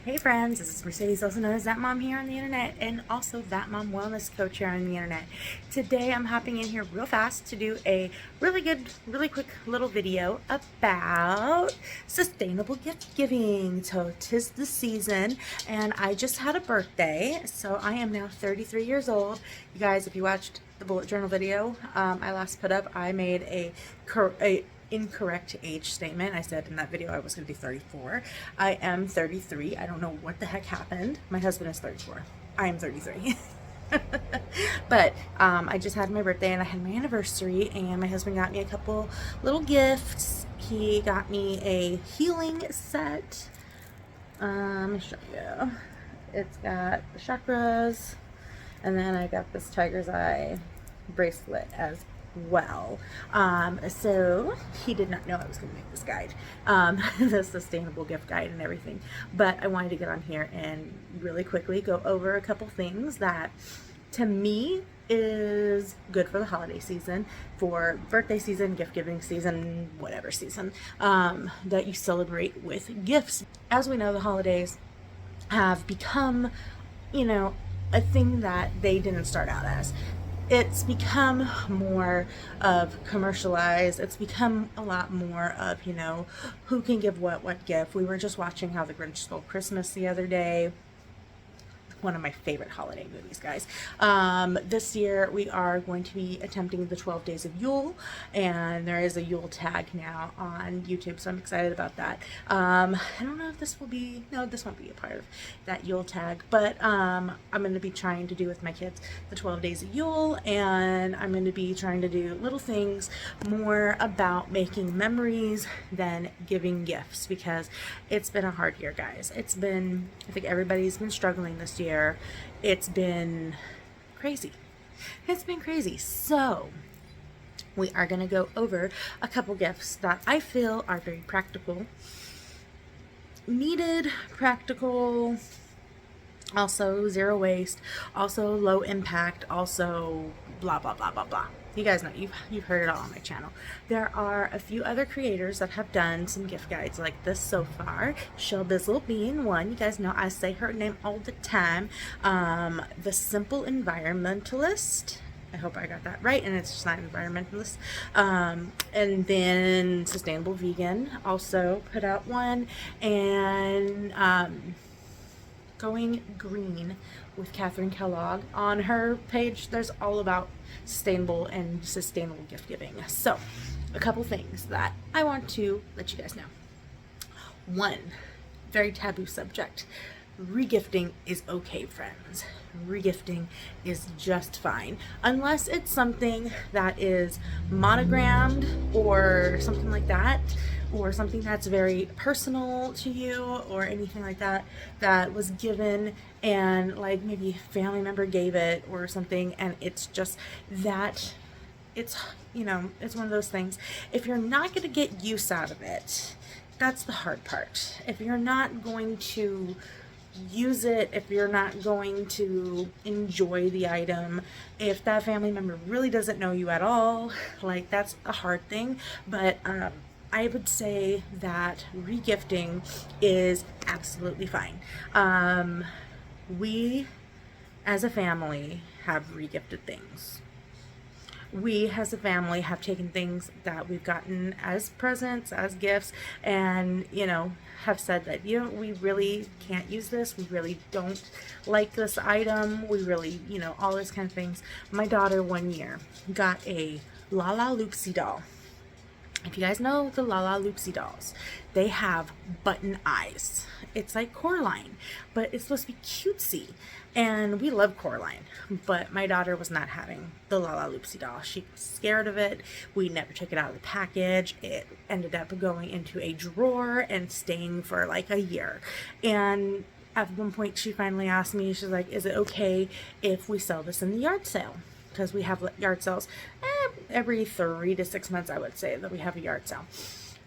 Hey friends, this is Mercedes, also known as That Mom here on the internet, and also That Mom Wellness Coach here on the internet. Today I'm hopping in here real fast to do a really quick little video about sustainable gift giving. So 'tis the season, and I just had a birthday, so I am now 33 years old. You guys, if you watched the bullet journal video I last put up, I made a incorrect age statement. I said in that video I was going to be 34. I am 33. I don't know what the heck happened. My husband is 34. I am 33. But I just had my birthday and I had my anniversary, and my husband got me a couple little gifts. He got me a healing set. Let me show you. It's got the chakras, and then I got this tiger's eye bracelet as well. So he did not know I was going to make this guide, the sustainable gift guide and everything, but I wanted to get on here and really quickly go over a couple things that to me is good for the holiday season, for birthday season, gift giving season, whatever season that you celebrate with gifts. As we know, the holidays have become, a thing that they didn't start out as. It's become more of commercialized. It's become a lot more of, who can give what gift. We were just watching How the Grinch Stole Christmas the other day. One of my favorite holiday movies, guys. This year we are going to be attempting the 12 Days of Yule, and there is a Yule tag now on YouTube, so I'm excited about that. I don't know if this will be, no, this won't be a part of that Yule tag, but I'm going to be trying to do with my kids the 12 Days of Yule, and I'm going to be trying to do little things more about making memories than giving gifts, because it's been a hard year, guys. It's been, I think everybody's been struggling this year. It's been crazy. It's been crazy. So we are going to go over a couple gifts that I feel are very practical, needed, practical, also zero waste, also low impact, also blah blah blah blah blah. You guys know, you've heard it all on my channel. There are a few other creators that have done some gift guides like this so far. Shelbizzle being one. You guys know I say her name all the time. The Simple Environmentalist. I hope I got that right, and it's just not environmentalist. And then Sustainable Vegan also put out one, and Going Green with Catherine Kellogg. On her page, there's all about sustainable gift giving. So, a couple things that I want to let you guys know. One, very taboo subject. Regifting is okay, friends. Regifting is just fine, unless it's something that is monogrammed or something like that, or something that's very personal to you, or anything like that that was given and like maybe a family member gave it or something, and it's just that it's it's one of those things. If you're not going to get use out of it, that's the hard part. If you're not going to use it, if you're not going to enjoy the item, if that family member really doesn't know you at all, like, that's a hard thing. But I would say that regifting is absolutely fine. We as a family have regifted things. We as a family have taken things that we've gotten as presents, as gifts, and have said that we really can't use this, we really don't like this item, we really all this kind of things. My daughter one year got a Lala Loopsy doll. If you guys know the Lala Loopsy dolls, they have button eyes. It's like Coraline, but it's supposed to be cutesy. And we love Coraline, but my daughter was not having the Lala Loopsy doll. She was scared of it. We never took it out of the package. It ended up going into a drawer and staying for like a year. And at one point she finally asked me, she's like, is it okay if we sell this in the yard sale? Because we have yard sales every 3 to 6 months, I would say, that we have a yard sale.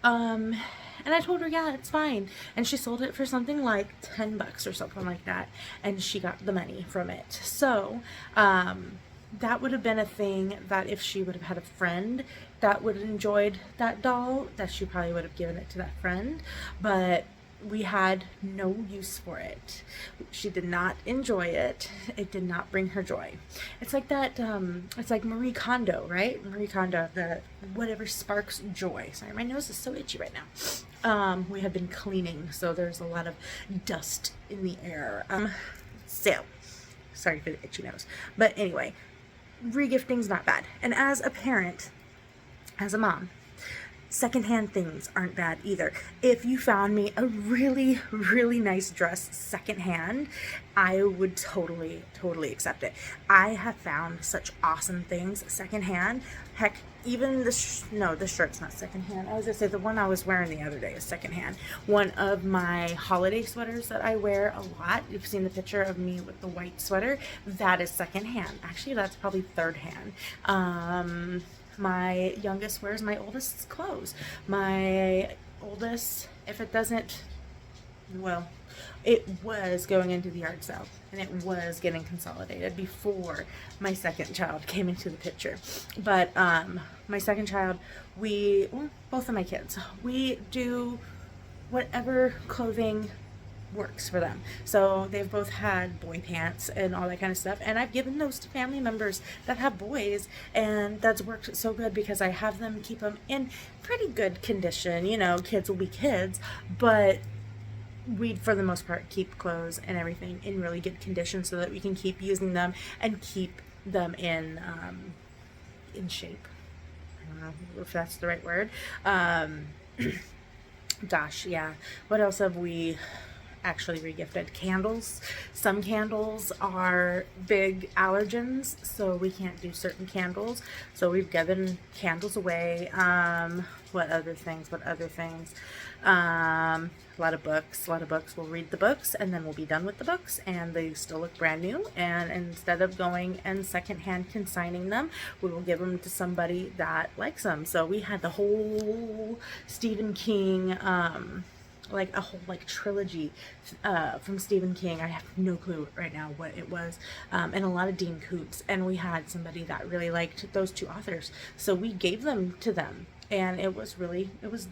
And I told her, yeah, it's fine. And she sold it for something like $10 or something like that. And she got the money from it. So, that would have been a thing that if she would have had a friend that would have enjoyed that doll, that she probably would have given it to that friend. But we had no use for it. She did not enjoy it. It did not bring her joy. It's like that, it's like Marie Kondo, right? Marie Kondo, the whatever sparks joy. Sorry, my nose is so itchy right now. We have been cleaning, so there's a lot of dust in the air. So, sorry for the itchy nose. But anyway, regifting's not bad. And as a parent, as a mom, secondhand things aren't bad either. If you found me a really, really nice dress secondhand, I would totally accept it. I have found such awesome things secondhand. Heck, even the shirt's not secondhand. I was gonna say the one I was wearing the other day is secondhand. One of my holiday sweaters that I wear a lot, you've seen the picture of me with the white sweater, that is secondhand. Actually, that's probably third hand. My youngest wears my oldest's clothes. My oldest, if it doesn't, well, it was going into the yard sale and it was getting consolidated before my second child came into the picture. But my second child, both of my kids, we do whatever clothing works for them. So they've both had boy pants and all that kind of stuff, and I've given those to family members that have boys, and that's worked so good because I have them keep them in pretty good condition. You know, kids will be kids, but we for the most part keep clothes and everything in really good condition so that we can keep using them and keep them in shape. I don't know if that's the right word. Gosh, yeah. What else have we actually regifted? Candles. Some candles are big allergens, so we can't do certain candles, so we've given candles away. What other things? A lot of books. We'll read the books and then we'll be done with the books and they still look brand new, and instead of going and secondhand consigning them, we will give them to somebody that likes them. So we had the whole Stephen King like a whole trilogy from Stephen King. I have no clue right now what it was, and a lot of Dean Koontz, and we had somebody that really liked those two authors, so we gave them to them, and it was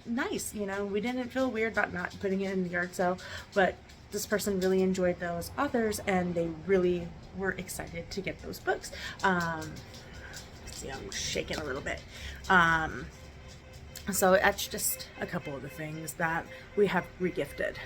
nice. You know, we didn't feel weird about not putting it in the yard sale, but this person really enjoyed those authors and they really were excited to get those books. See, I'm shaking a little bit. So that's just a couple of the things that we have regifted.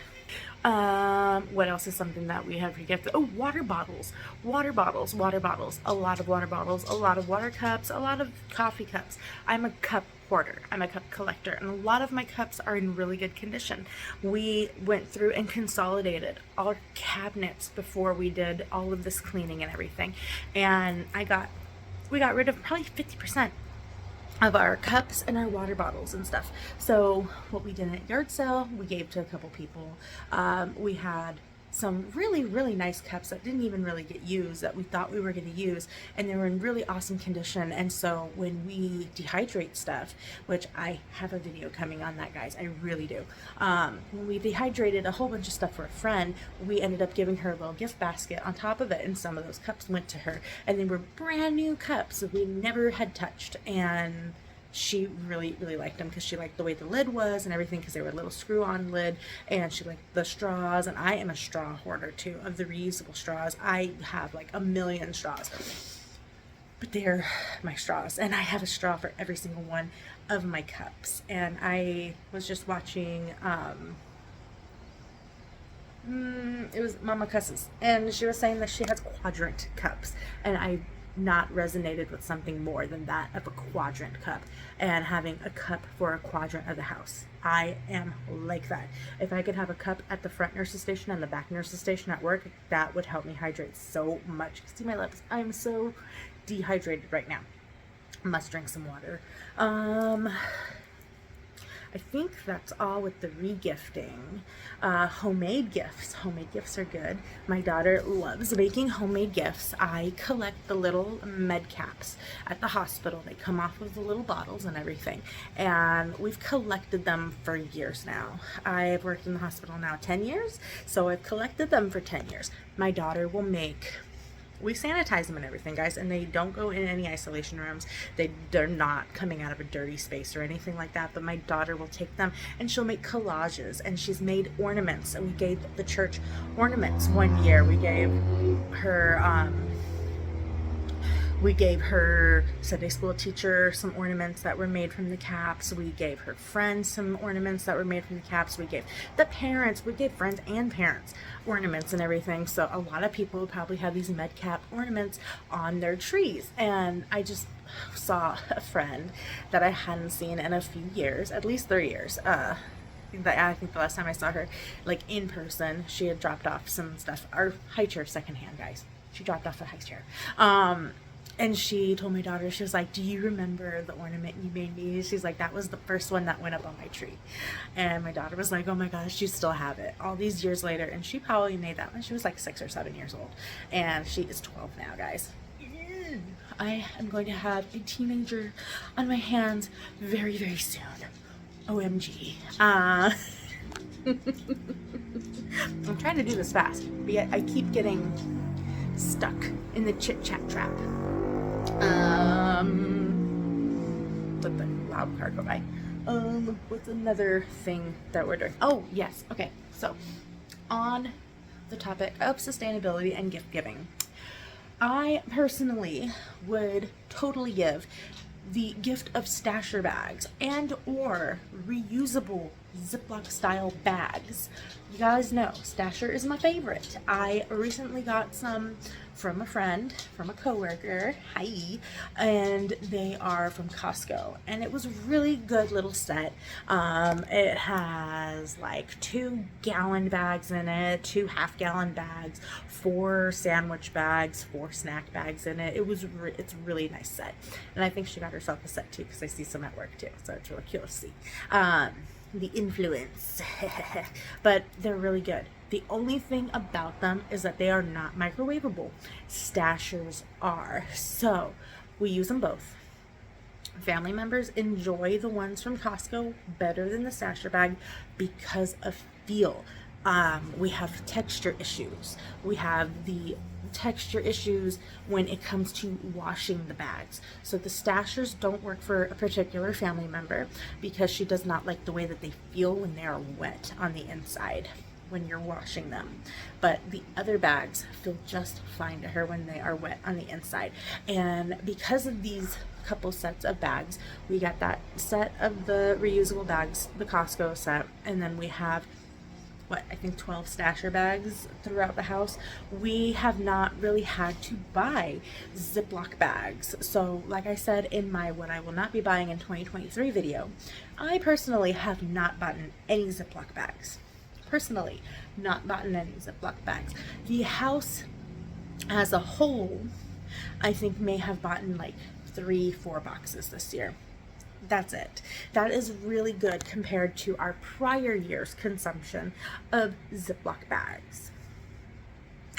What else is something that we have regifted? Oh, water bottles. A lot of water bottles, a lot of water cups, a lot of coffee cups. I'm a cup hoarder. I'm a cup collector, and a lot of my cups are in really good condition. We went through and consolidated our cabinets before we did all of this cleaning and everything, and we got rid of probably 50% of our cups and our water bottles and stuff. So what we did at yard sale, we gave to a couple people. We had some really nice cups that didn't even really get used that we thought we were going to use, and they were in really awesome condition. And so when we dehydrate stuff, which I have a video coming on that, guys, I really do, when we dehydrated a whole bunch of stuff for a friend, we ended up giving her a little gift basket on top of it, and some of those cups went to her, and they were brand new cups that we never had touched, and she really liked them because she liked the way the lid was and everything, because they were a little screw-on lid, and she liked the straws. And I am a straw hoarder too, of the reusable straws. I have like a million straws, but they're my straws, and I have a straw for every single one of my cups. And I was just watching it was Mama Cusses, and she was saying that she has quadrant cups, and I not resonated with something more than that of a quadrant cup, and having a cup for a quadrant of the house. I am like that. If I could have a cup at the front nurse's station and the back nurse's station at work, that would help me hydrate so much. See my lips? I'm so dehydrated right now. Must drink some water. I think that's all with the regifting. Homemade gifts. Homemade gifts are good. My daughter loves making homemade gifts. I collect the little med caps at the hospital. They come off of the little bottles and everything. And we've collected them for years now. I've worked in the hospital now 10 years, so I've collected them for 10 years. My daughter will make we sanitize them and everything, guys, and they don't go in any isolation rooms. They're not coming out of a dirty space or anything like that. But my daughter will take them and she'll make collages, and she's made ornaments. And we gave the church ornaments one year. We gave her Sunday school teacher some ornaments that were made from the caps. We gave her friends some ornaments that were made from the caps. We gave friends and parents ornaments and everything. So a lot of people would probably have these med cap ornaments on their trees. And I just saw a friend that I hadn't seen in a few years, at least 3 years. I think the last time I saw her, like in person, she had dropped off some stuff. Our high chair secondhand, guys. She dropped off a high chair. And she told my daughter, she was like, do you remember the ornament you made me? She's like, that was the first one that went up on my tree. And my daughter was like, oh my gosh, you still have it all these years later. And she probably made that when she was like 6 or 7 years old. And she is 12 now, guys. I am going to have a teenager on my hands very, very soon. OMG. I'm trying to do this fast, but yet I keep getting stuck in the chit-chat trap. Let the loud car go by. What's another thing that we're doing? Oh, yes. Okay. So, on the topic of sustainability and gift giving, I personally would totally give the gift of stasher bags and or reusable Ziploc style bags. You guys know stasher is my favorite. I recently got some from a friend, from a coworker, hi, and they are from Costco, and it was a really good little set. It has like 2 gallon bags in it, 2 half-gallon bags, 4 sandwich bags, 4 snack bags in it. It's a really nice set, and I think she got herself a set too, because I see some at work too, so it's really cute to see. The influence. But they're really good. The only thing about them is that they are not microwavable. Stashers are. So we use them both. Family members enjoy the ones from Costco better than the stasher bag because of feel. We have texture issues. We have the texture issues when it comes to washing the bags. So the stashers don't work for a particular family member because she does not like the way that they feel when they are wet on the inside when you're washing them. But the other bags feel just fine to her when they are wet on the inside. And because of these couple sets of bags, we got that set of the reusable bags, the Costco set, and then we have I think 12 stasher bags throughout the house. We have not really had to buy Ziploc bags. So like I said in my what I will not be buying in 2023 video, I personally have not bought any Ziploc bags. The house as a whole, I think may have bought like 3-4 boxes this year. That's it. That is really good compared to our prior year's consumption of Ziploc bags.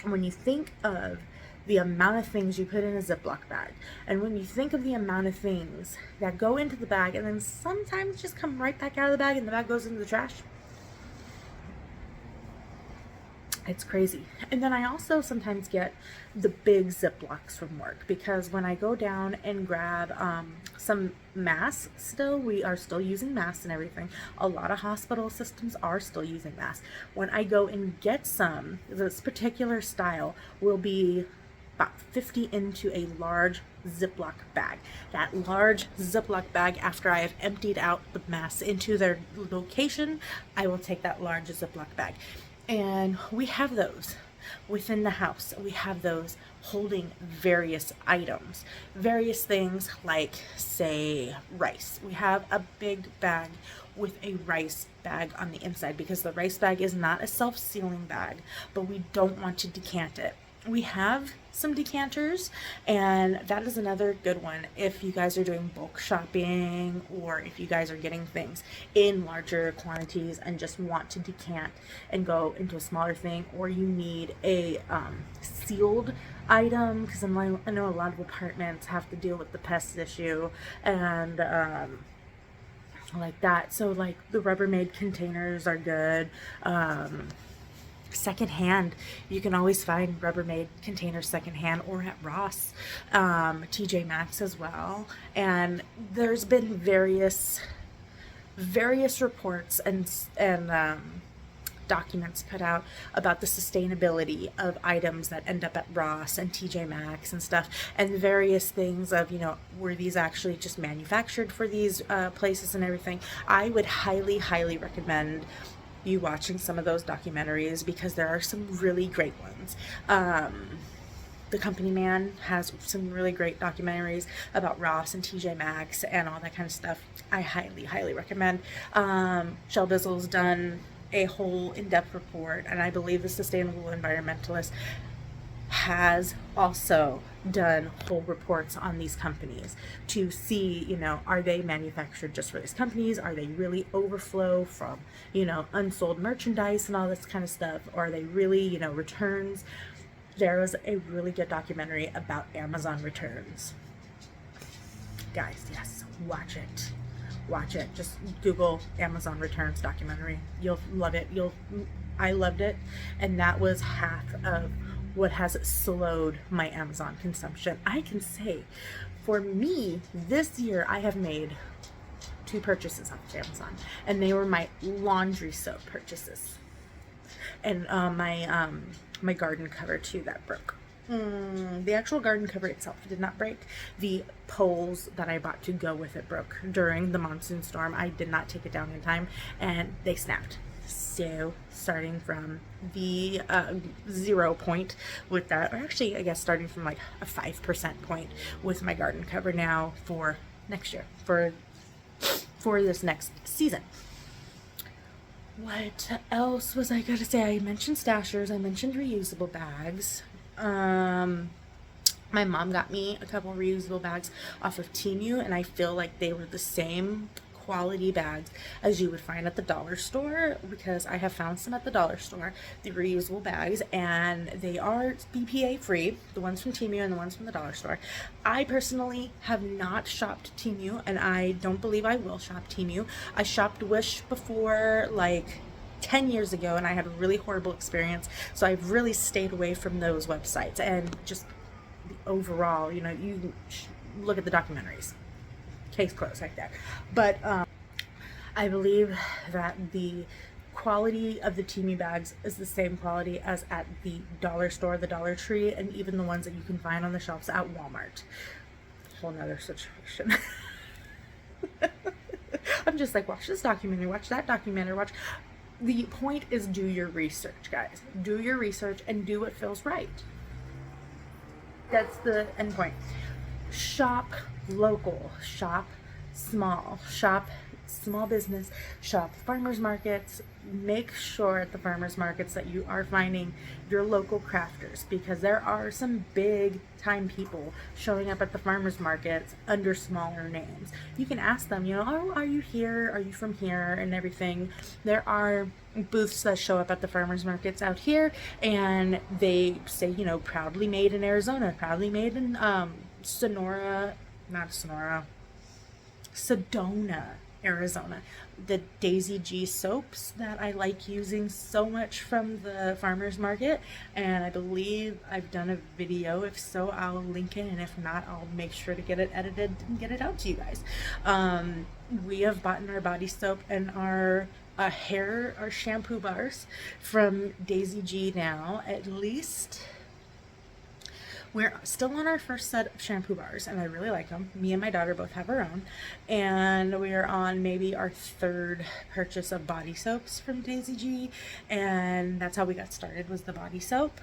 When you think of the amount of things you put in a Ziploc bag, and when you think of the amount of things that go into the bag and then sometimes just come right back out of the bag and the bag goes into the trash, it's crazy. And then I also sometimes get the big Ziplocs from work, because when I go down and grab some masks, we are still using masks and everything. A lot of hospital systems are still using masks. When I go and get some, this particular style will be about 50 into a large Ziploc bag. That large Ziploc bag, after I have emptied out the masks into their location, I will take that large Ziploc bag. And we have those within the house. We have those holding various items, various things like, say, rice. We have a big bag with a rice bag on the inside because the rice bag is not a self-sealing bag, but we don't want to decant it. We have some decanters, and that is another good one if you guys are doing bulk shopping, or if you guys are getting things in larger quantities and just want to decant and go into a smaller thing, or you need a sealed item, because I know a lot of apartments have to deal with the pest issue and like that. So like the Rubbermaid containers are good. secondhand. You can always find Rubbermaid containers secondhand or at Ross, TJ Maxx as well. And there's been various reports and documents put out about the sustainability of items that end up at Ross and TJ Maxx and stuff, and various things of, you know, were these actually just manufactured for these places and everything. I would highly recommend you watching some of those documentaries, because there are some really great ones. The Company Man has some really great documentaries about Ross and TJ Maxx and all that kind of stuff. I highly recommend. Shell Bizzle's done a whole in-depth report, and I believe the Sustainable Environmentalist has also done whole reports on these companies to see, you know, are they manufactured just for these companies? Are they really overflow from, you know, unsold merchandise and all this kind of stuff? Or are they really, you know, returns? There was a really good documentary about Amazon returns. Guys, yes, watch it. Watch it. Just Google Amazon returns documentary. You'll love it. I loved it. And that was half of what has slowed my Amazon consumption. I can say, for me, this year I have made 2 purchases off of Amazon, and they were my laundry soap purchases, and my garden cover too that broke. The actual garden cover itself did not break. The poles that I bought to go with it broke during the monsoon storm. I did not take it down in time, and they snapped. So starting from the 0 point with that, or actually I guess starting from like a 5% point with my garden cover now for next year, for this next season. What else was I gonna say? I mentioned stashers, I mentioned reusable bags. My mom got me a couple reusable bags off of Temu, and I feel like they were the same quality bags as you would find at the dollar store, because I have found some at the dollar store, the reusable bags, and they are BPA free, the ones from Temu and the ones from the dollar store. I personally have not shopped Temu, and I don't believe I will shop Temu. I shopped Wish before, like 10 years ago, and I had a really horrible experience, so I've really stayed away from those websites. And just the overall, you know, you look at the documentaries, case closed right there. But I believe that the quality of the Temu bags is the same quality as at the dollar store, the Dollar Tree, and even the ones that you can find on the shelves at Walmart. Whole nother situation. I'm just like, watch this documentary, watch that documentary, watch. The point is, do your research, guys. Do your research and do what feels right. That's the end point. Shop local, shop small business, shop farmers markets. Make sure at the farmers markets that you are finding your local crafters, because there are some big time people showing up at the farmers markets under smaller names. You can ask them, you know, oh, are you here? Are you from here? And everything. There are booths that show up at the farmers markets out here, and they say, you know, proudly made in Arizona, proudly made in Sedona, Arizona. The Daisy G soaps that I like using so much from the farmers market, and I believe I've done a video. If so, I'll link it, and if not, I'll make sure to get it edited and get it out to you guys. We have bought our body soap and our shampoo bars from Daisy G now. At least we're still on our first set of shampoo bars, and I really like them. Me and my daughter both have our own, and we are on maybe our 3rd purchase of body soaps from Daisy G, and that's how we got started, was the body soap.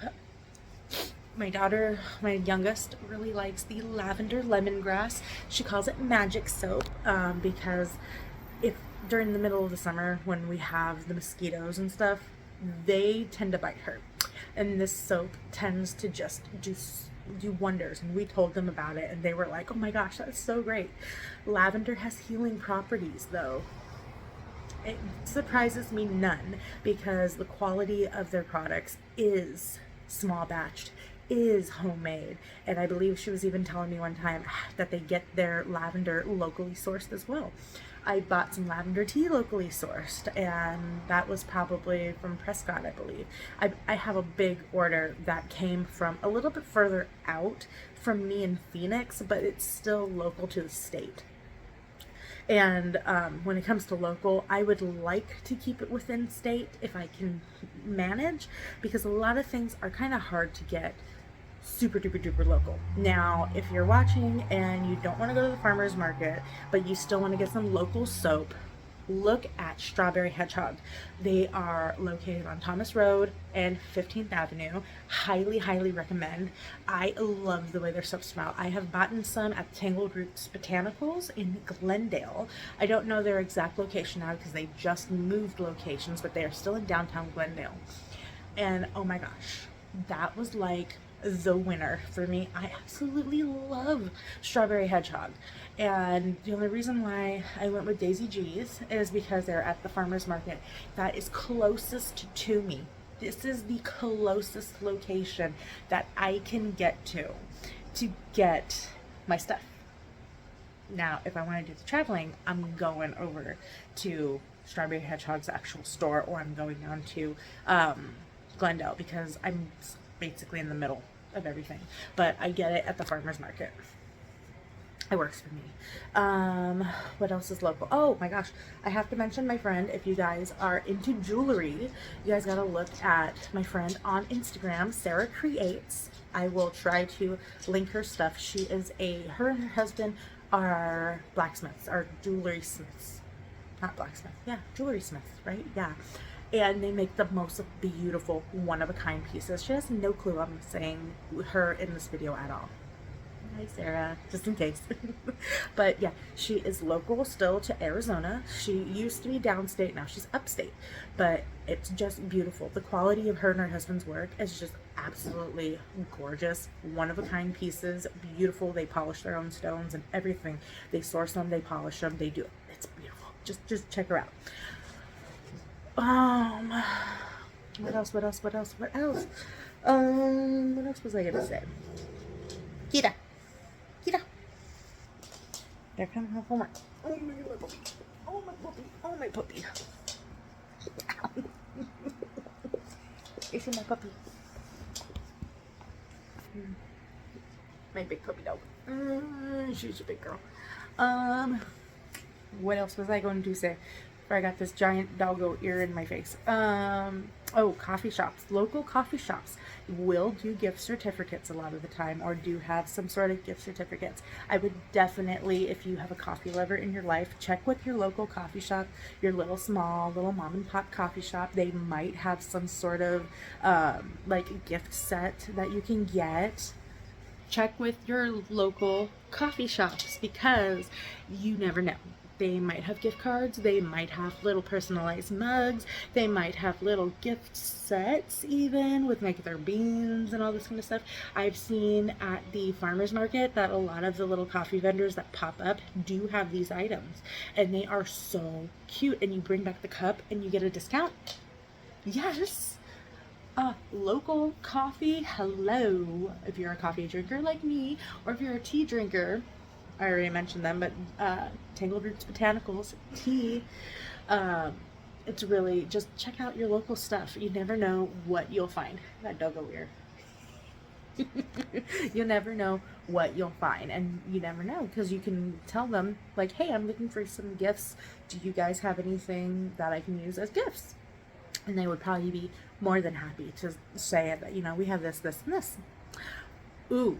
My daughter, my youngest, really likes the lavender lemongrass. She calls it magic soap, because if during the middle of the summer when we have the mosquitoes and stuff, they tend to bite her, and this soap tends to just do wonders. And we told them about it, and they were like, oh my gosh, that's so great. Lavender has healing properties, though. It surprises me none, because the quality of their products is small batched, is homemade, and I believe she was even telling me one time that they get their lavender locally sourced as well. I bought some lavender tea locally sourced, and that was probably from Prescott, I believe. I have a big order that came from a little bit further out from me in Phoenix, but it's still local to the state. And when it comes to local, I would like to keep it within state if I can manage, because a lot of things are kind of hard to get super duper duper local. Now, if you're watching and you don't want to go to the farmer's market, but you still want to get some local soap, look at Strawberry Hedgehog. They are located on Thomas Road and 15th Avenue. Highly, highly recommend. I love the way their soaps smell. I have bought some at Tangled Roots Botanicals in Glendale. I don't know their exact location now because they just moved locations, but they are still in downtown Glendale. And oh my gosh, that was like the winner for me. I absolutely love Strawberry Hedgehog, and the only reason why I went with Daisy G's is because they're at the farmer's market that is closest to me. This is the closest location that I can get to get my stuff. Now, if I want to do the traveling, I'm going over to Strawberry Hedgehog's actual store, or I'm going down to Glendale, because I'm basically in the middle of everything, but I get it at the farmer's market. It works for me. What else is local? Oh my gosh, I have to mention my friend. If you guys are into jewelry, you guys gotta look at my friend on Instagram, Sarah Creates. I will try to link her stuff. She is her and her husband are blacksmiths, are jewelry smiths. Not blacksmith, yeah, jewelry smiths, right? Yeah. And they make the most beautiful, one-of-a-kind pieces. She has no clue I'm saying her in this video at all. Hi, Sarah, just in case. But yeah, she is local still to Arizona. She used to be downstate, now she's upstate. But it's just beautiful. The quality of her and her husband's work is just absolutely gorgeous. One-of-a-kind pieces, beautiful. They polish their own stones and everything. They source them, they polish them, they do it. It's beautiful. Just check her out. What else was I gonna say? Kita. There comes her homework. Oh my puppy. Oh my puppy. It's my puppy. My big puppy dog. She's a big girl. What else was I going to say? I got this giant doggo ear in my face. Oh, coffee shops. Local coffee shops will do gift certificates a lot of the time, or do have some sort of gift certificates. I would definitely, if you have a coffee lover in your life, check with your local coffee shop, your little mom and pop coffee shop. They might have some sort of like a gift set that you can get. Check with your local coffee shops, because you never know. They might have gift cards, they might have little personalized mugs, they might have little gift sets even with like their beans and all this kind of stuff. I've seen at the farmer's market that a lot of the little coffee vendors that pop up do have these items, and they are so cute, and you bring back the cup and you get a discount. Yes! Local coffee, hello. If you're a coffee drinker like me, or if you're a tea drinker, I already mentioned them, but Tangled Roots Botanicals tea. It's really, just check out your local stuff. You never know what you'll find. That doggo ear. You never know what you'll find, and you never know, because you can tell them like, hey, I'm looking for some gifts. Do you guys have anything that I can use as gifts? And they would probably be more than happy to say that, you know, we have this, this, and this. Ooh.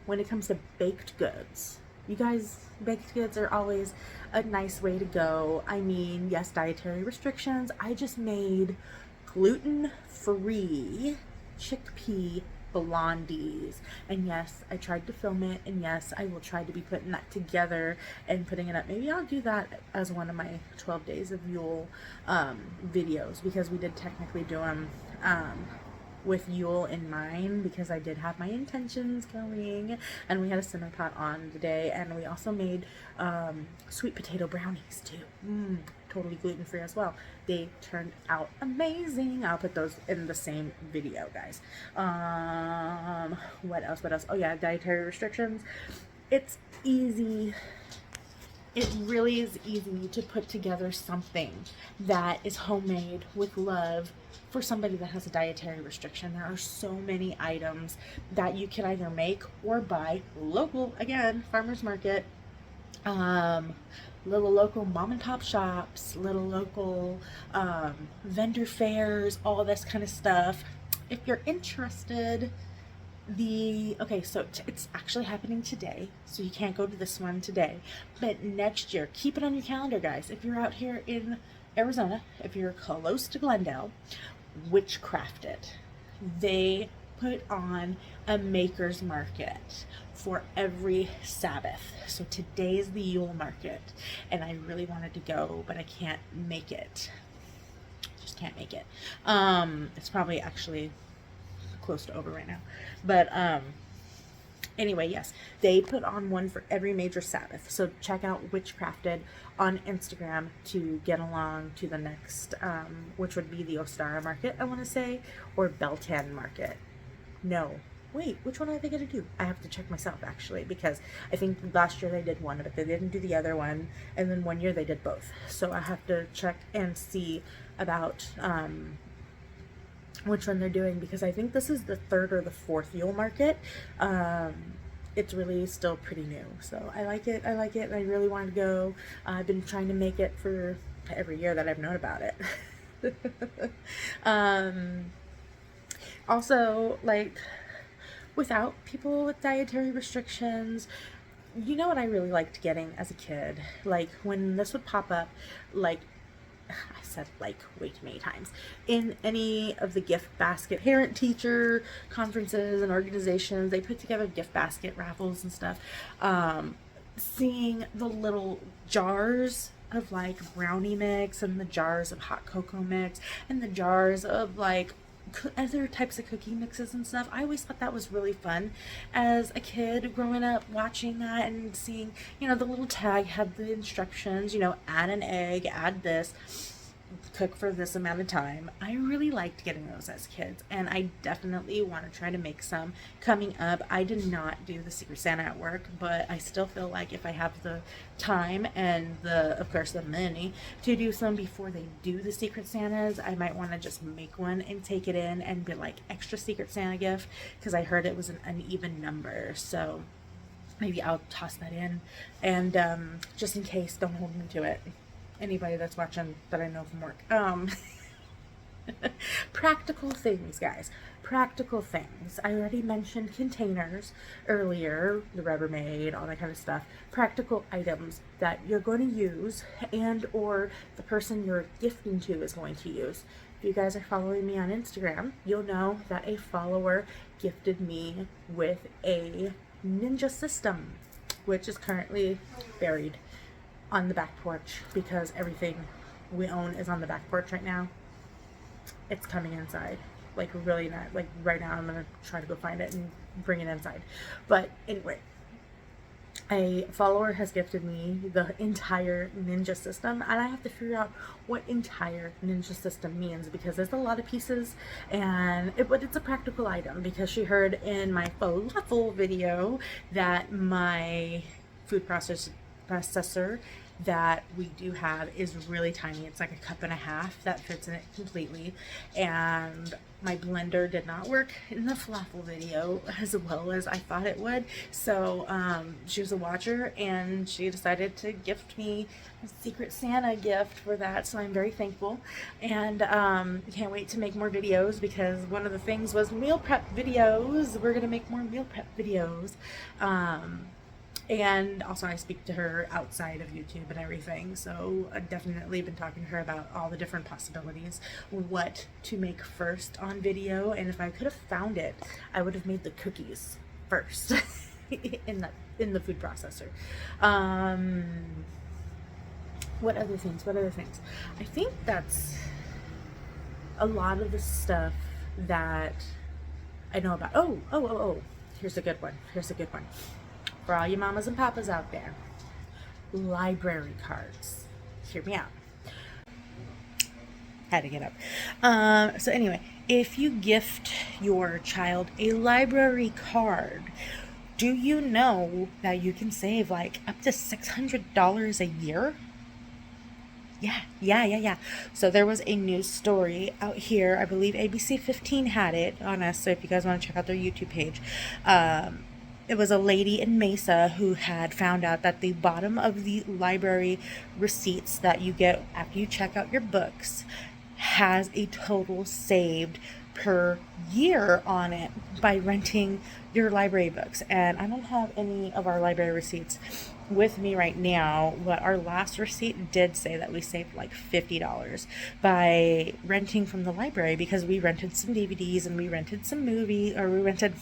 When it comes to baked goods, you guys, baked goods are always a nice way to go. I mean, yes, dietary restrictions. I just made gluten-free chickpea blondies, and yes, I tried to film it, and yes, I will try to be putting that together and putting it up. Maybe I'll do that as one of my 12 days of Yule videos, because we did technically do them with Yule in mind, because I did have my intentions going, and we had a simmer pot on today, and we also made sweet potato brownies too. Totally gluten-free as well. They turned out amazing. I'll put those in the same video, guys. What else? Oh yeah, dietary restrictions. it's easy. It really is easy to put together something that is homemade with love for somebody that has a dietary restriction. There are so many items that you can either make or buy local, again, farmers market, little local mom and pop shops, little local vendor fairs, all this kind of stuff. If you're interested, okay, so it's actually happening today, so you can't go to this one today, but next year, keep it on your calendar, guys. If you're out here in Arizona, if you're close to Glendale, Witchcrafted, they put on a maker's market for every Sabbath. So today is the Yule market, and I really wanted to go, but I can't make it. Just can't make it. It's probably actually close to over right now, but anyway, yes, they put on one for every major Sabbath, so check out Witchcrafted on Instagram to get along to the next, which would be the Ostara market, I want to say, or Beltan market. No, wait, which one are they going to do? I have to check myself, actually, because I think last year they did one, but they didn't do the other one, and then one year they did both, so I have to check and see about which one they're doing, because I think this is the third or the fourth Yule market. It's really still pretty new, so I like it, and I really want to go. I've been trying to make it for every year that I've known about it. Also, like, without people with dietary restrictions, you know what I really liked getting as a kid? Like, when this would pop up, like, I said like way too many times, in any of the gift basket parent teacher conferences and organizations, they put together gift basket raffles and stuff. Seeing the little jars of like brownie mix, and the jars of hot cocoa mix, and the jars of like other types of cookie mixes and stuff. I always thought that was really fun as a kid growing up, watching that and seeing, you know, the little tag had the instructions, you know, add an egg, add this, cook for this amount of time. I really liked getting those as kids, and I definitely want to try to make some coming up. I did not do the Secret Santa at work, but I still feel like if I have the time and of course the money to do some before they do the Secret Santas, I might want to just make one and take it in and be like extra Secret Santa gift, because I heard it was an uneven number, so maybe I'll toss that in, and just in case, don't hold me to it, anybody that's watching that I know from work. Practical things, guys. Practical things. I already mentioned containers earlier, the Rubbermaid, all that kind of stuff. Practical items that you're going to use, and or the person you're gifting to is going to use. If you guys are following me on Instagram, you'll know that a follower gifted me with a Ninja system, which is currently buried on the back porch, because everything we own is on the back porch right now. It's coming inside, like really not, like right now I'm gonna try to go find it and bring it inside. But anyway, a follower has gifted me the entire Ninja system, and I have to figure out what entire Ninja system means, because there's a lot of pieces, and but it's a practical item, because she heard in my falafel video that my food processor that we do have is really tiny. It's like a cup and a half that fits in it completely, and my blender did not work in the falafel video as well as I thought it would. So she was a watcher, and she decided to gift me a Secret Santa gift for that, so I'm very thankful, and can't wait to make more videos, because one of the things was meal prep videos. We're gonna make more meal prep videos. And also I speak to her outside of YouTube and everything, so I've definitely been talking to her about all the different possibilities, what to make first on video, and if I could have found it, I would have made the cookies first in the food processor. What other things? I think that's a lot of the stuff that I know about. Oh, here's a good one. For all you mamas and papas out there, library cards. Hear me out. Had to get up. So anyway, if you gift your child a library card, Do you know that you can save like up to $600 a year? Yeah. So there was a news story out here. I believe ABC 15 had it on us. So if you guys want to check out their YouTube page, um, it was a lady in Mesa who had found out that the bottom of the library receipts that you get after you check out your books has a total saved per year on it by renting your library books. And I don't have any of our library receipts with me right now, but our last receipt did say that we saved like $50 by renting from the library, because we rented some DVDs and we rented some movies, or we rented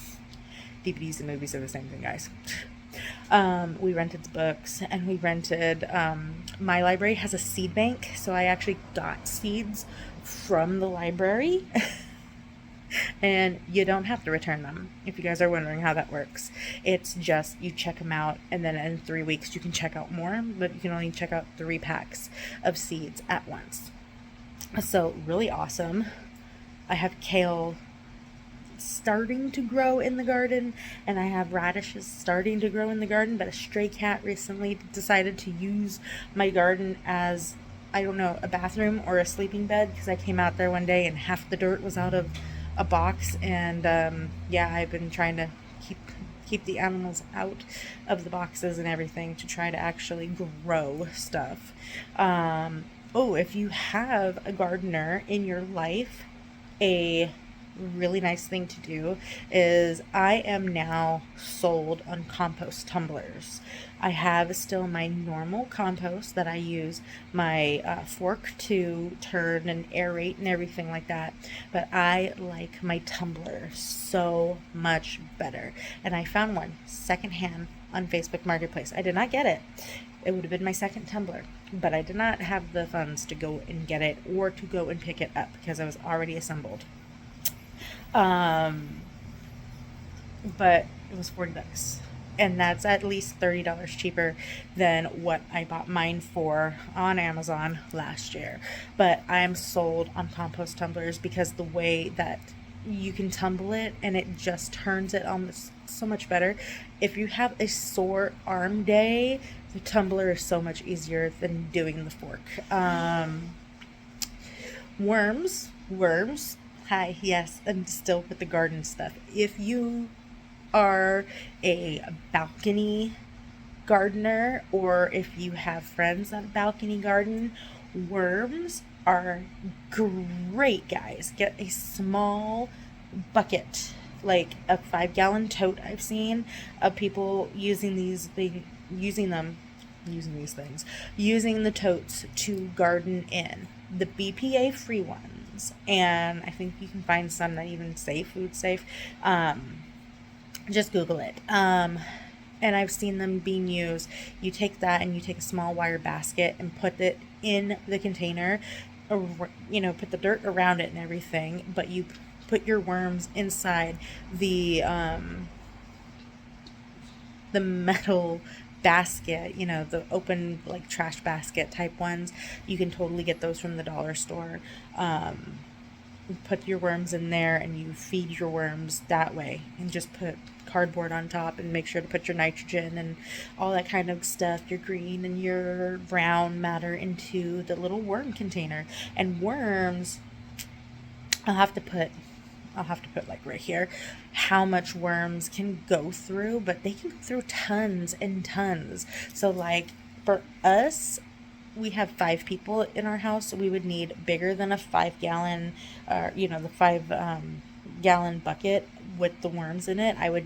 DVDs and movies are the same thing, guys. We rented books, and we rented, my library has a seed bank, so I actually got seeds from the library. And you don't have to return them, if you guys are wondering how that works. It's just you check them out, and then in 3 weeks you can check out more, but you can only check out 3 packs of seeds at once. So really awesome. I have kale starting to grow in the garden, and I have radishes starting to grow in the garden, but a stray cat recently decided to use my garden as, I don't know, a bathroom or a sleeping bed, because I came out there one day and half the dirt was out of a box. And yeah, I've been trying to keep the animals out of the boxes and everything to try to actually grow stuff. Oh, if you have a gardener in your life, a really nice thing to do is, I am now sold on compost tumblers. I have still my normal compost that I use my fork to turn and aerate and everything like that, but I like my tumbler so much better, and I found one secondhand on Facebook Marketplace. I did not get it. It would have been my second tumbler, but I did not have the funds to go and get it or to go and pick it up because I was already assembled. But it was $40, and that's at least $30 cheaper than what I bought mine for on Amazon last year. But I'm sold on compost tumblers because the way that you can tumble it and it just turns it almost so much better. If you have a sore arm day, the tumbler is so much easier than doing the fork. Worms. Hi, yes, I'm still with the garden stuff. If you are a balcony gardener, or if you have friends that balcony garden, worms are great, guys. Get a small bucket, like a 5-gallon tote. I've seen of people using these using the totes to garden in, the BPA free ones, and I think you can find some that even say food safe. Just Google it. And I've seen them being used. You take that and you take a small wire basket and put it in the container, or, put the dirt around it and everything, but you put your worms inside the metal basket, the open like trash basket type ones. You can totally get those from the dollar store. Put your worms in there and you feed your worms that way, and just put cardboard on top and make sure to put your nitrogen and all that kind of stuff, your green and your brown matter, into the little worm container. And worms, I'll have to put like right here how much worms can go through, but they can go through tons and tons. So like for us, we have 5 people in our house, so we would need bigger than a 5-gallon, the 5-gallon bucket with the worms in it. I would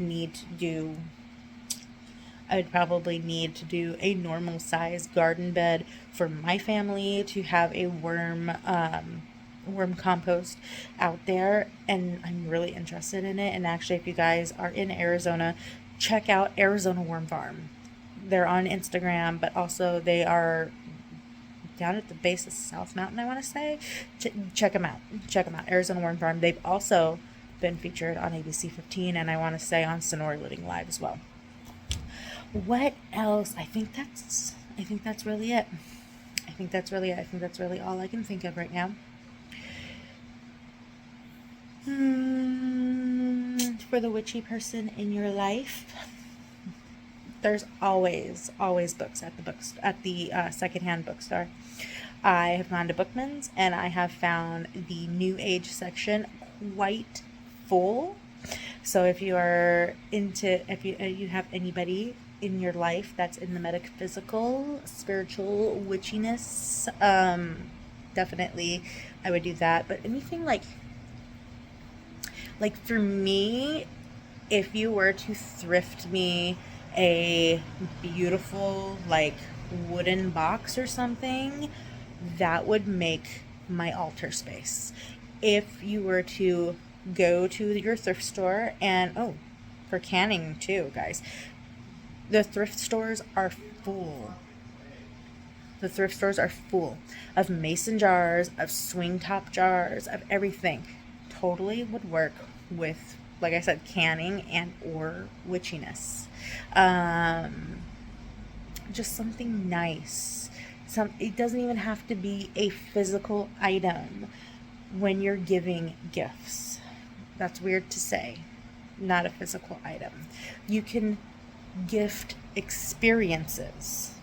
probably need to do a normal size garden bed for my family to have a worm compost out there, and I'm really interested in it. And actually, if you guys are in Arizona, check out Arizona Worm Farm. They're on Instagram, but also they are down at the base of South Mountain, I want to say. Check them out. Arizona Worm Farm. They've also been featured on ABC 15, and I want to say on Sonora Living Live as well. What else? I think that's really it. I think that's really all I can think of right now. For the witchy person in your life, there's always books at the secondhand bookstore. I have gone to Bookman's and I have found the New Age section quite full. So if you are into, if you have anybody in your life that's in the metaphysical, spiritual witchiness, definitely I would do that. But anything like for me, if you were to thrift me a beautiful like wooden box or something, that would make my altar space. If you were to go to your thrift store, and oh, for canning too, guys, the thrift stores are full. The thrift stores are full of mason jars, of swing top jars, of everything. Totally would work with, like I said, canning and or witchiness. Just something nice. It doesn't even have to be a physical item when you're giving gifts. That's weird to say. Not a physical item. You can gift experiences.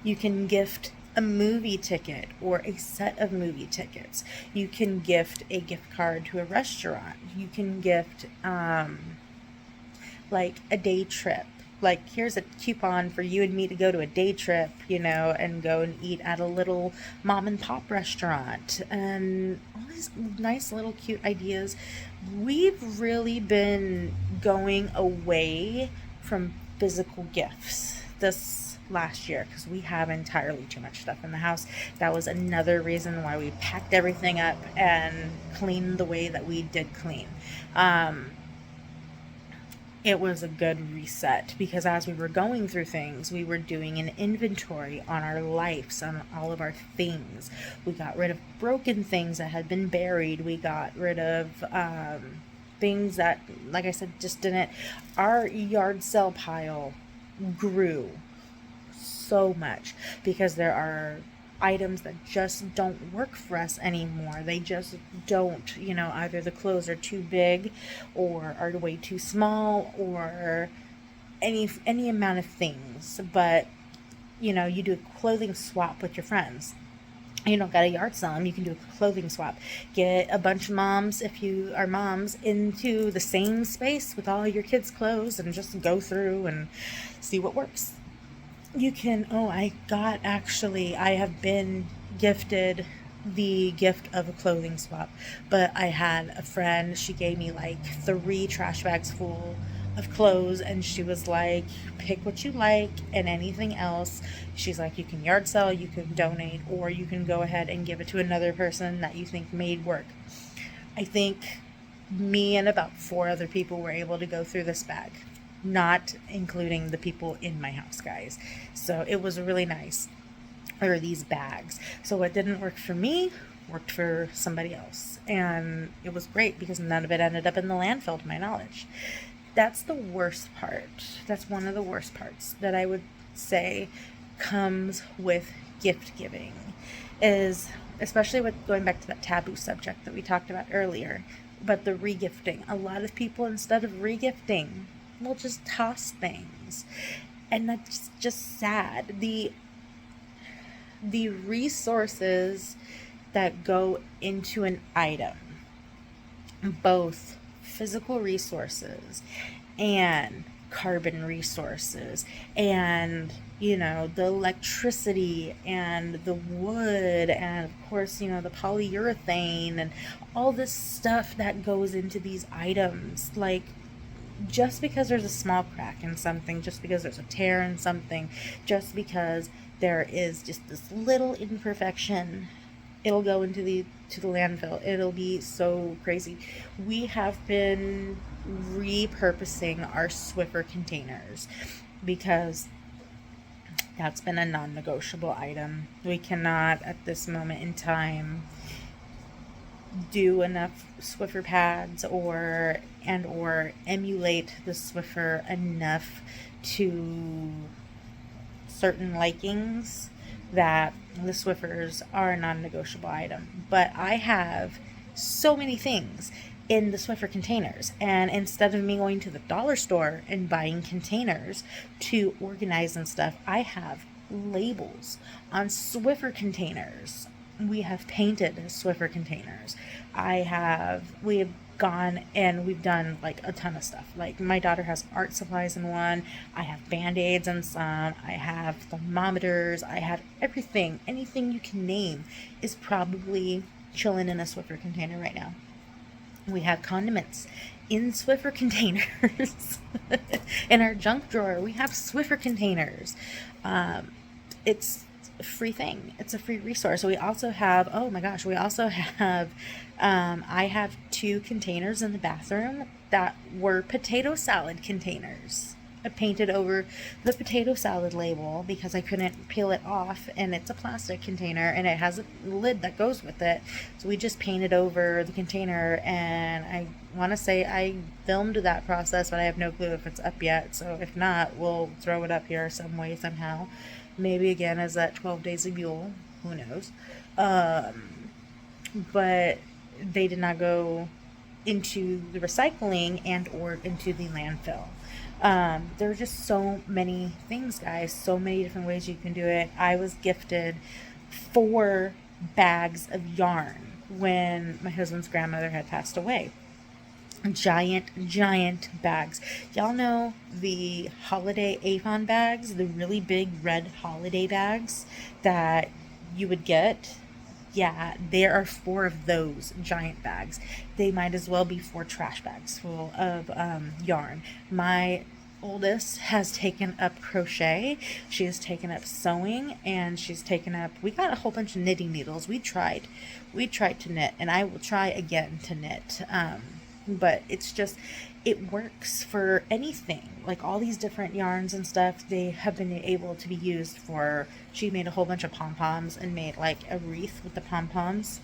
You can gift a movie ticket or a set of movie tickets. You can gift a gift card to a restaurant. You can gift like a day trip. Like, here's a coupon for you and me to go to a day trip, you know, and go and eat at a little mom and pop restaurant, and all these nice little cute ideas. We've really been going away from physical gifts this last year because we have entirely too much stuff in the house. That was another reason why we packed everything up and cleaned the way that we did clean. It was a good reset because as we were going through things, we were doing an inventory on our lives, on all of our things. We got rid of broken things that had been buried. We got rid of things that, like I said, just didn't. Our yard sale pile grew so much because there are items that just don't work for us anymore. They just don't, you know, either the clothes are too big or are way too small or any amount of things. But, you know, you do a clothing swap with your friends. You don't got a yard sale them, you can do a clothing swap. Get a bunch of moms, if you are moms, into the same space with all your kids' clothes and just go through and see what works. You can, I have been gifted the gift of a clothing swap, but I had a friend, she gave me like 3 trash bags full of clothes, and she was like, pick what you like, and anything else, she's like, you can yard sell, you can donate, or you can go ahead and give it to another person that you think made work. I think me and about 4 other people were able to go through this bag, not including the people in my house, guys. So it was really nice. Or these bags. So what didn't work for me worked for somebody else. And it was great because none of it ended up in the landfill, to my knowledge. That's the worst part. That's one of the worst parts that I would say comes with gift giving, is especially with going back to that taboo subject that we talked about earlier, but the regifting. A lot of people, instead of regifting, will just toss things, and that's just sad. The resources that go into an item, both physical resources and carbon resources, and, you know, the electricity and the wood, and of course, you know, the polyurethane and all this stuff that goes into these items. Like, just because there's a small crack in something, just because there's a tear in something, just because there is just this little imperfection, it'll go into the landfill. It'll be so crazy. We have been repurposing our Swiffer containers because that's been a non-negotiable item. We cannot, at this moment in time, do enough Swiffer pads or emulate the Swiffer enough to certain likings that the Swiffers are a non-negotiable item. But I have so many things in the Swiffer containers. And instead of me going to the dollar store and buying containers to organize and stuff, I have labels on Swiffer containers. We have painted Swiffer containers. We have gone and we've done like a ton of stuff. Like my daughter has art supplies in one. I have band-aids in some. I have thermometers. I have everything. Anything you can name is probably chilling in a Swiffer container right now. We have condiments in Swiffer containers. In our junk drawer, we have Swiffer containers. It's a free thing. It's a free resource. We also have, oh my gosh, I have 2 containers in the bathroom that were potato salad containers. I painted over the potato salad label because I couldn't peel it off, and it's a plastic container and it has a lid that goes with it. So we just painted over the container, and I want to say I filmed that process, but I have no clue if it's up yet. So if not, we'll throw it up here some way, somehow. Maybe again as that 12 Days of Yule, who knows. But they did not go into the recycling and or into the landfill. There are just so many things, guys, so many different ways you can do it. I was gifted 4 bags of yarn when my husband's grandmother had passed away. Giant bags. Y'all know the holiday Avon bags, the really big red holiday bags that you would get? Yeah, there are 4 of those giant bags. They might as well be 4 trash bags full of yarn. My oldest has taken up crochet. She has taken up sewing, and we got a whole bunch of knitting needles. We tried to knit, and I will try again to knit. But it works for anything. Like all these different yarns and stuff, they have been able to be used for, she made a whole bunch of pom-poms and made like a wreath with the pom-poms.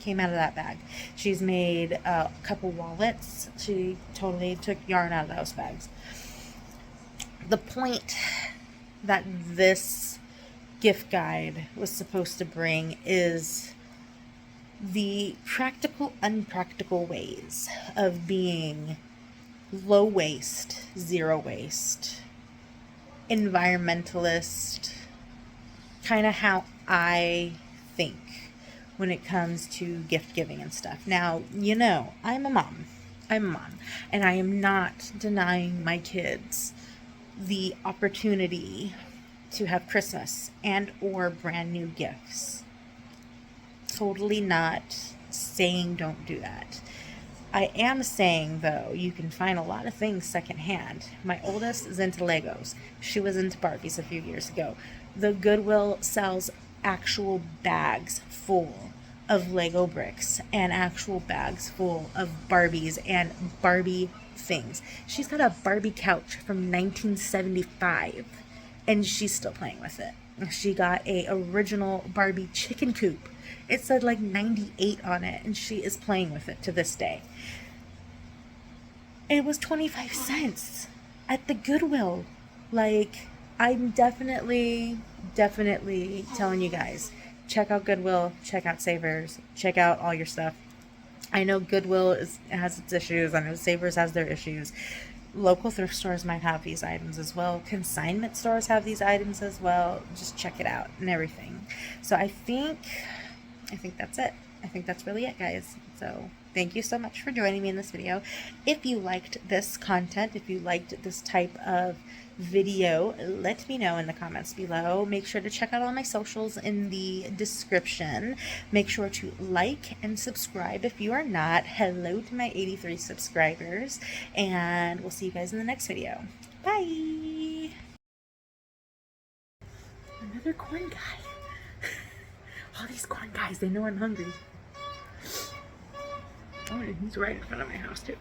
Came out of that bag. She's made a couple wallets. She totally took yarn out of those bags. The point that this gift guide was supposed to bring is the practical, unpractical ways of being low waste, zero waste, environmentalist, kind of how I think when it comes to gift giving and stuff. Now, you know, I'm a mom, and I am not denying my kids the opportunity to have Christmas and or brand new gifts. Totally not saying don't do that. I am saying, though, you can find a lot of things secondhand. My oldest is into Legos. She was into Barbies a few years ago. The Goodwill sells actual bags full of Lego bricks and actual bags full of Barbies and Barbie things. She's got a Barbie couch from 1975, and she's still playing with it. She got a original Barbie chicken coop. It said like 98 on it, and she is playing with it to this day. It was 25 cents at the Goodwill. Like, I'm definitely telling you guys, check out Goodwill, check out Savers, check out all your stuff. I know Goodwill has its issues. I know Savers has their issues. Local thrift stores might have these items as well. Consignment stores have these items as well. Just check it out and everything. So I think that's it. I think that's really it, guys. So thank you so much for joining me in this video. If you liked this content, if you liked this type of video, let me know in the comments below. Make sure to check out all my socials in the description. Make sure to like and subscribe if you are not. Hello to my 83 subscribers, and we'll see you guys in the next video. Bye! Another corn guy. All these corn guys, they know I'm hungry. Oh, and he's right in front of my house too.